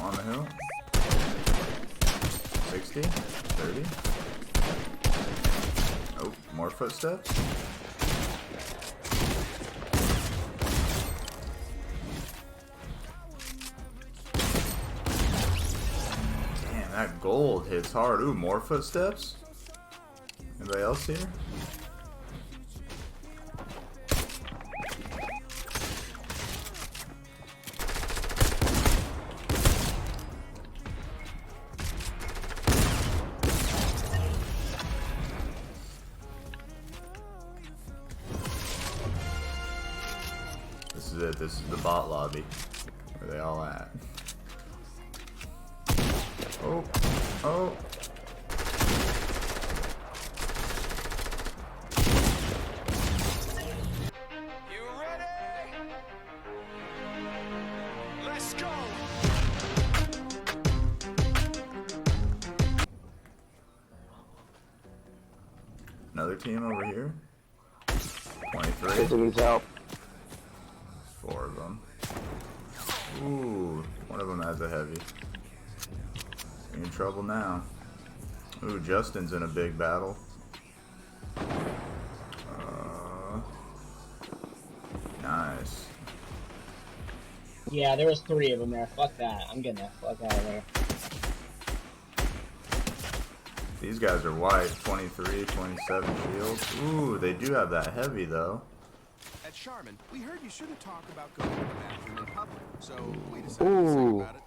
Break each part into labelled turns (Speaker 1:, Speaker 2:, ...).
Speaker 1: on the hill. 60, 30. Oh, more footsteps. Damn, that gold hits hard. Ooh, more footsteps. Anybody else here? This is it. This is the bot lobby. Where they all at? Oh, oh.
Speaker 2: You ready? Let's go.
Speaker 1: Another team over here. 23.
Speaker 3: Jason needs help.
Speaker 1: 4 of them. Ooh, one of them has a heavy. You're in trouble now. Ooh, Justin's in a big battle. Nice.
Speaker 4: Yeah, there was 3 of them there. Fuck that. I'm getting that fuck out of there.
Speaker 1: These guys are white. 23, 27 shields. Ooh, they do have that heavy though.
Speaker 5: At Charmin, we heard you shouldn't talk about going to the bathroom in public, so we decided to sing about it.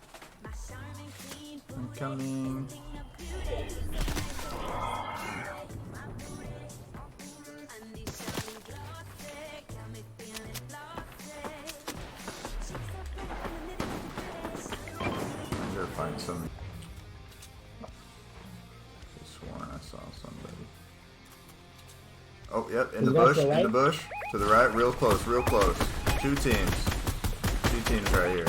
Speaker 1: I'm coming. I'm gonna find some. I sworn I saw somebody. Oh, yep, in the bush, in the bush. To the right, real close, real close. 2 teams. 2 teams right here.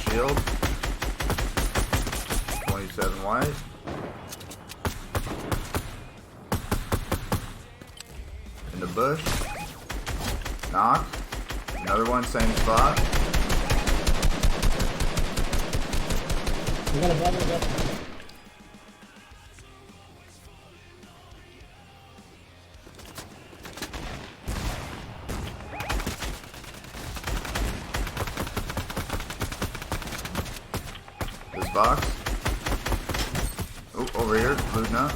Speaker 1: Shield. 27 white. In the bush. Knock. Another one, same spot.
Speaker 4: We got a brother there.
Speaker 1: This box. Oh, over here, looting up.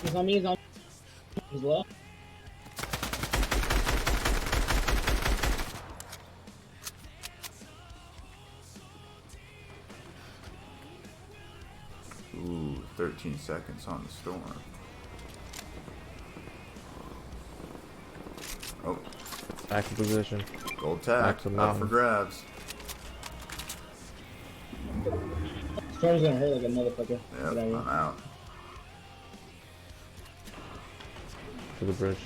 Speaker 4: He's on me, he's on me. He's low.
Speaker 1: Ooh, 13 seconds on the storm. Oh.
Speaker 6: Back in position.
Speaker 1: Gold tack, up for grabs.
Speaker 4: Storm's gonna hurt like a motherfucker.
Speaker 1: Yep, I'm out.
Speaker 6: To the bridge.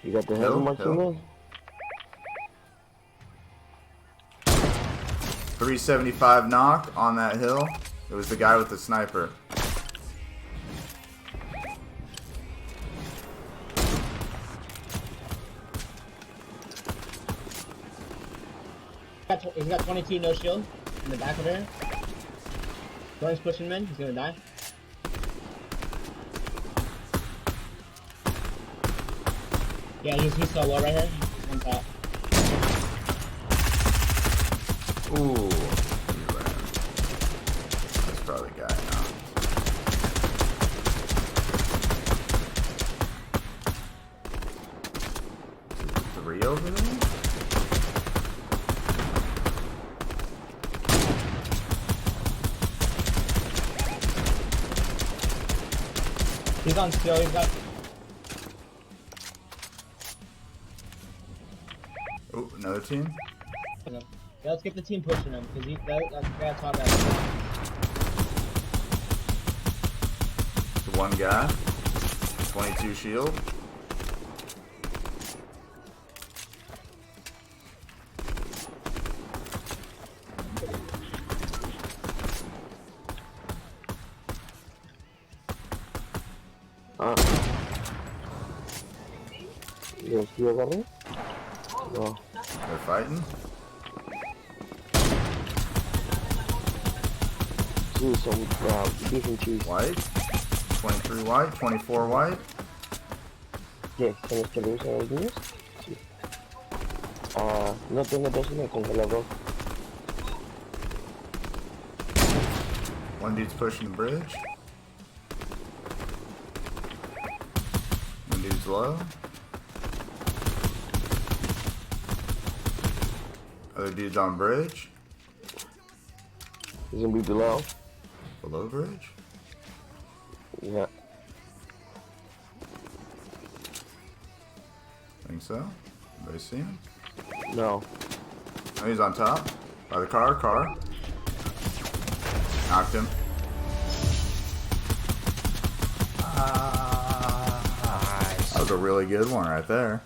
Speaker 3: You got the heavy Martinez?
Speaker 1: 375 knock on that hill. It was the guy with the sniper.
Speaker 4: He's got 22, no shield. In the back of there. Storm's pushing him in, he's gonna die. Yeah, he's so low right here. On top.
Speaker 1: Ooh. That's probably a guy now. Three over there?
Speaker 4: He's on skill, he's got...
Speaker 1: Oh, another team?
Speaker 4: Yeah, let's get the team pushing him, because that's gotta talk about
Speaker 1: It's one guy. 22 shield.
Speaker 3: Ah. ¿Los tío agarré? No.
Speaker 1: They're fighting.
Speaker 3: Sí, son beef and cheese.
Speaker 1: White. 23 white. 24 white.
Speaker 3: ¿Qué? ¿Son los que le usan a los niños? Sí. Ah, no tengo dos en el congelador.
Speaker 1: One dude's pushing the bridge. One dude's low. Other dude's on bridge.
Speaker 3: He's gonna be below.
Speaker 1: Below bridge.
Speaker 3: Yeah.
Speaker 1: Think so. Anybody see him?
Speaker 3: No.
Speaker 1: Oh, he's on top. By the car. Knocked him. That was a really good one right there.